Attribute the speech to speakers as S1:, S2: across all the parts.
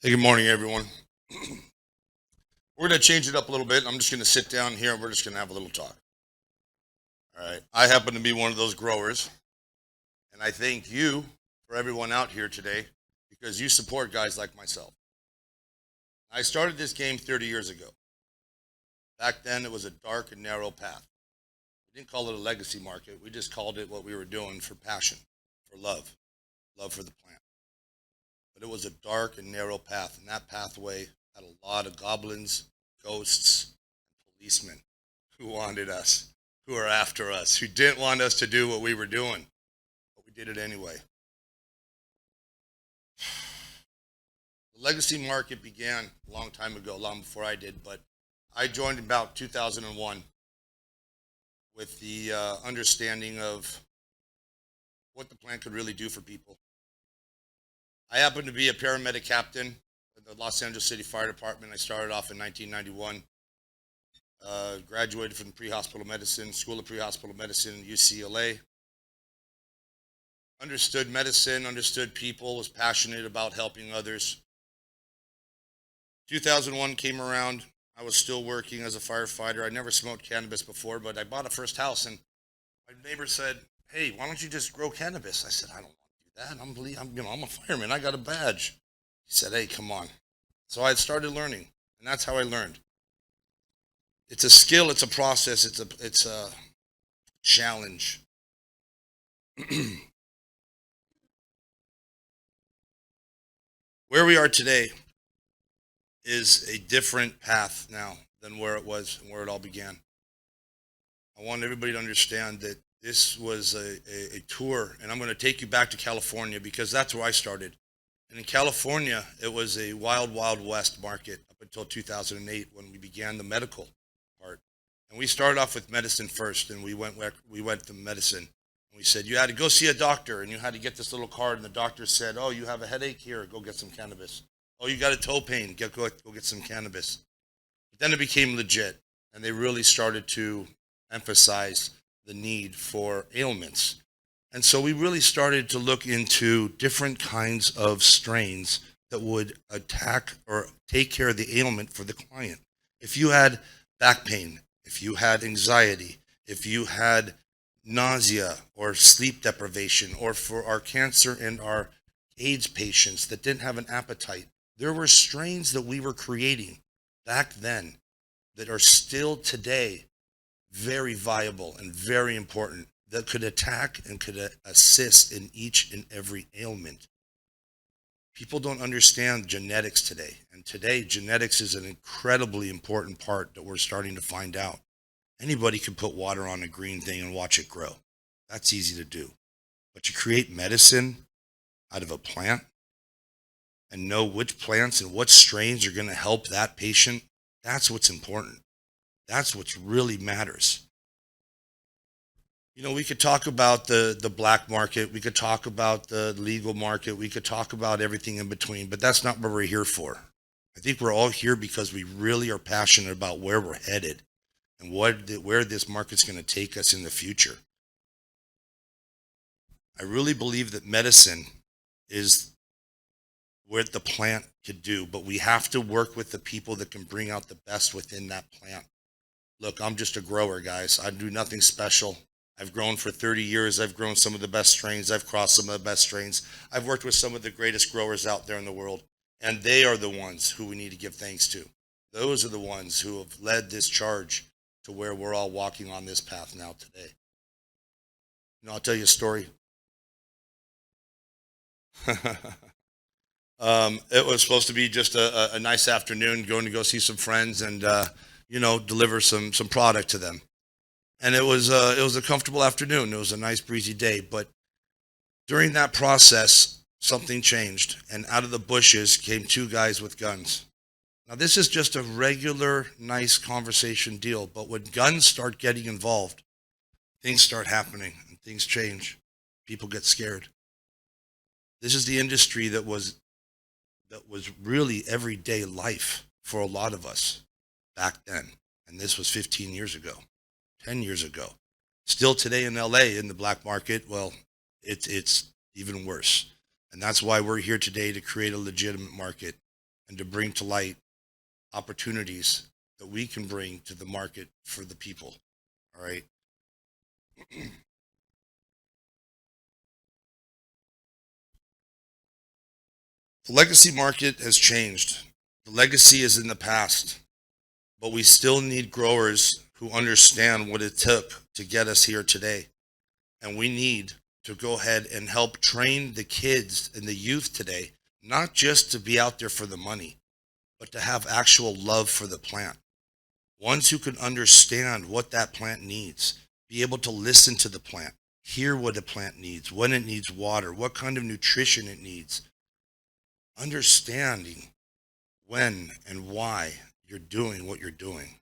S1: Hey, good morning, everyone. We're going to change it up a little bit. I'm just going to sit down here and we're just going to have a little talk. All right. I happen to be one of those growers, and I thank you for everyone out here today because you support guys like myself. I started this game 30 years ago. Back then, it was a dark and narrow path. We didn't call it a legacy market. We just called it what we were doing for passion, for love for the plant. But it was a dark and narrow path, and that pathway had a lot of goblins, ghosts, and policemen who wanted us, who are after us, who didn't want us to do what we were doing, but we did it anyway. The legacy market began a long time ago, long before I did, but I joined about 2001 with the understanding of what the plant could really do for people. I happened to be a paramedic captain in the Los Angeles City Fire Department. I started off in 1991. Graduated from pre-hospital medicine, School of Pre-Hospital Medicine in UCLA. Understood medicine, understood people, was passionate about helping others. 2001 came around. I was still working as a firefighter. I never smoked cannabis before, but I bought a first house, and my neighbor said, "Hey, why don't you just grow cannabis?" I said, "I don't want to do that. I'm a fireman. I got a badge." He said, "Hey, come on." So I started learning, and that's how I learned. It's a skill, it's a process, it's a challenge. Where we are today is a different path now than where it was and where it all began. I want everybody to understand that this was a tour, and I'm going to take you back to California because that's where I started. And in California, it was a wild, wild west market up until 2008 when we began the medical part. And we started off with medicine first, and we went to medicine. And we said you had to go see a doctor, and you had to get this little card, and the doctor said, "Oh, you have a headache? Here, go get some cannabis. Oh, you got a toe pain? Go get some cannabis." But then it became legit, and they really started to emphasize the need for ailments. And so we really started to look into different kinds of strains that would attack or take care of the ailment for the client. If you had back pain, if you had anxiety, if you had nausea or sleep deprivation, or for our cancer and our AIDS patients that didn't have an appetite, there were strains that we were creating back then that are still today very viable and very important, that could attack and could assist in each and every ailment. People don't understand genetics today. And today, genetics is an incredibly important part that we're starting to find out. Anybody can put water on a green thing and watch it grow. That's easy to do. But to create medicine out of a plant and know which plants and what strains are going to help that patient, that's what's important. That's what really matters. You know, we could talk about the black market, we could talk about the legal market, we could talk about everything in between, but that's not what we're here for. I think we're all here because we really are passionate about where we're headed and where this market's going to take us in the future. I really believe that medicine is what the plant could do, but we have to work with the people that can bring out the best within that plant. Look, I'm just a grower, guys. I do nothing special. I've grown for 30 years. I've grown some of the best strains. I've crossed some of the best strains. I've worked with some of the greatest growers out there in the world, and they are the ones who we need to give thanks to. Those are the ones who have led this charge to where we're all walking on this path now today. You know, I'll tell you a story. It was supposed to be just a nice afternoon, going to go see some friends and deliver some product to them. And it was a comfortable afternoon. It was a nice breezy day, but during that process, something changed, and out of the bushes came two guys with guns. Now, this is just a regular, nice conversation deal, but when guns start getting involved, things start happening and things change. People get scared. This is the industry that was really everyday life for a lot of us back then, and this was 15 years ago. 10 years ago. Still today in LA in the black market, well, it's even worse. And that's why we're here today, to create a legitimate market. and to bring to light opportunities that we can bring to the market for the people. All right. The legacy market has changed. The legacy is in the past, but we still need growers who understand what it took to get us here today. And we need to go ahead and help train the kids and the youth today, not just to be out there for the money, but to have actual love for the plant. Ones who can understand what that plant needs, be able to listen to the plant, hear what a plant needs, when it needs water, what kind of nutrition it needs. Understanding when and why you're doing what you're doing.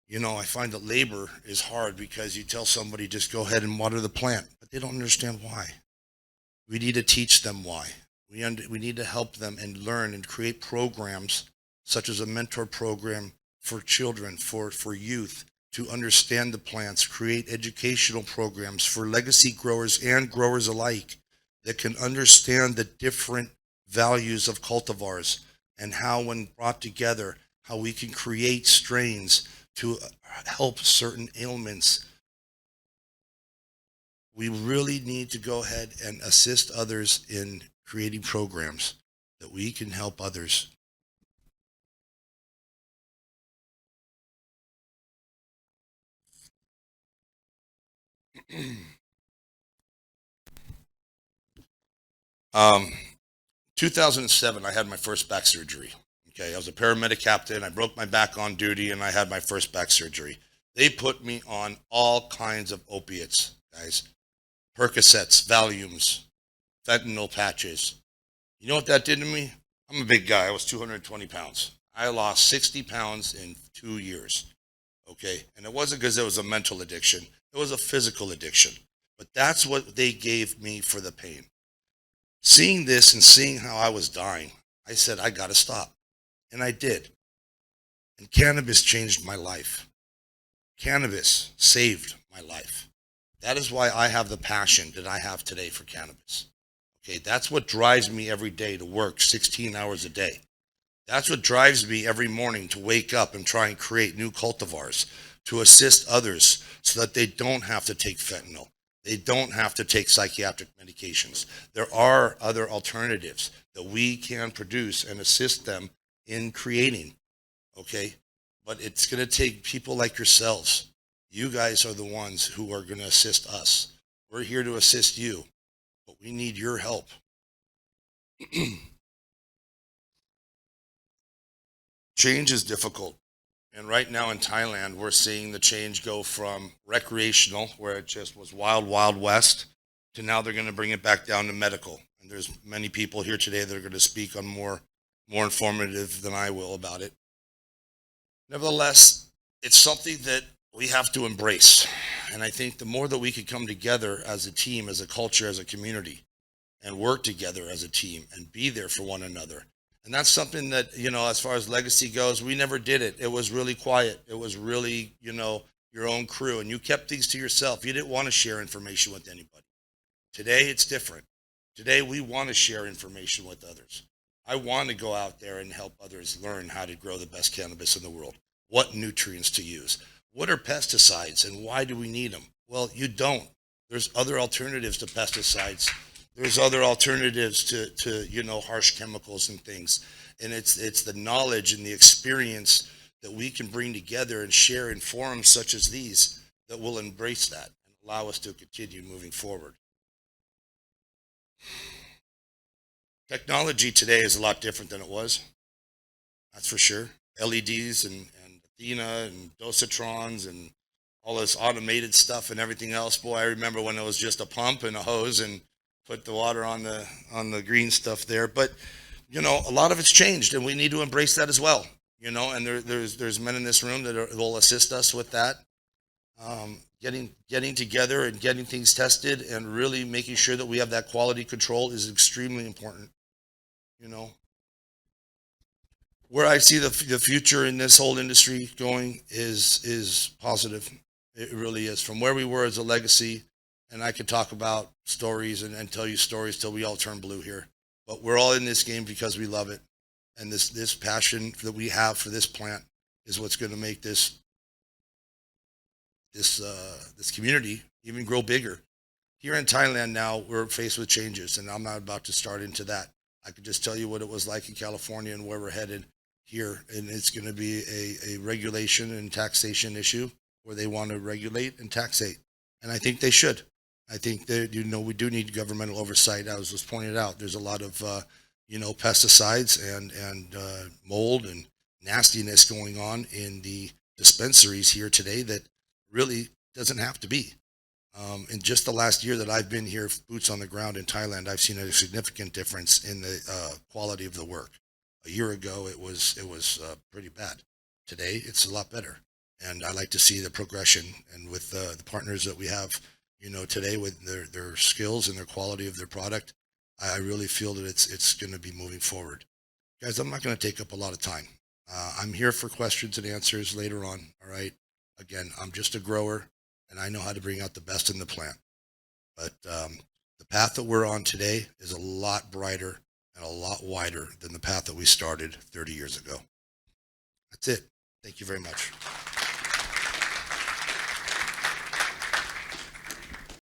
S1: You know, I find that labor is hard because you tell somebody just go ahead and water the plant, but they don't understand why. We need to teach them why. We need to help them and learn and create programs such as a mentor program for children, for youth to understand the plants, create educational programs for legacy growers and growers alike that can understand the different values of cultivars and how, when brought together, how we can create strains to help certain ailments. We really need to go ahead and assist others in creating programs that we can help others. 2007, I had my first back surgery. Okay, I was a paramedic captain. I broke my back on duty and I had my first back surgery. They put me on all kinds of opiates, guys. Percocets, Valiums, fentanyl patches. You know what that did to me? I'm a big guy. I was 220 pounds. I lost 60 pounds in 2 years. Okay, and it wasn't because it was a mental addiction. It was a physical addiction. But that's what they gave me for the pain. Seeing this and seeing how I was dying, I said, I got to stop. And I did. And cannabis changed my life. Cannabis saved my life. That is why I have the passion that I have today for cannabis. Okay, that's what drives me every day to work 16 hours a day. That's what drives me every morning to wake up and try and create new cultivars to assist others so that they don't have to take fentanyl. They don't have to take psychiatric medications. There are other alternatives that we can produce and assist them in creating, okay? But it's going to take people like yourselves. You guys are the ones who are going to assist us. We're here to assist you, but we need your help. Change is difficult. And right now in Thailand, we're seeing the change go from recreational, where it just was wild, wild west, to now they're going to bring it back down to medical. And there's many people here today that are going to speak on more informative than I will about it. Nevertheless, it's something that we have to embrace. And I think the more that we could come together as a team, as a culture, as a community, and work together as a team and be there for one another. And that's something that, you know, as far as legacy goes, we never did it. It was really quiet. It was really, you know, your own crew, and you kept things to yourself. You didn't want to share information with anybody. Today, it's different. Today, we want to share information with others. I want to go out there and help others learn how to grow the best cannabis in the world, what nutrients to use, what are pesticides, and why do we need them? Well, you don't. There's other alternatives to pesticides. There's other alternatives to you know, harsh chemicals and things. And it's the knowledge and the experience that we can bring together and share in forums such as these that will embrace that and allow us to continue moving forward. Technology today is a lot different than it was. That's for sure. LEDs and Athena and dosatrons and all this automated stuff and everything else. Boy, I remember when it was just a pump and a hose and put the water on the green stuff there. But you know, a lot of it's changed, and we need to embrace that as well. You know, and there's men in this room that will assist us with that. Getting together and getting things tested and really making sure that we have that quality control is extremely important. You know, where I see the future in this whole industry going is positive. It really is. From where we were as a legacy, and I could talk about stories and tell you stories till we all turn blue here. But we're all in this game because we love it. And this passion that we have for this plant is what's going to make this community even grow bigger. Here in Thailand now, we're faced with changes, and I'm not about to start into that. I could just tell you what it was like in California and where we're headed here, and it's going to be a regulation and taxation issue where they want to regulate and taxate, and I think they should. I think that we do need governmental oversight. As was pointed out, there's a lot of pesticides and mold and nastiness going on in the dispensaries here today that really doesn't have to be. In just the last year that I've been here, boots on the ground in Thailand, I've seen a significant difference in the quality of the work. A year ago, it was pretty bad. Today, it's a lot better, and I like to see the progression. And with the partners that we have, today with their skills and their quality of their product, I really feel that it's going to be moving forward. Guys, I'm not going to take up a lot of time. I'm here for questions and answers later on. All right. Again, I'm just a grower, and I know how to bring out the best in the plant. But the path that we're on today is a lot brighter and a lot wider than the path that we started 30 years ago. That's it. Thank you very much.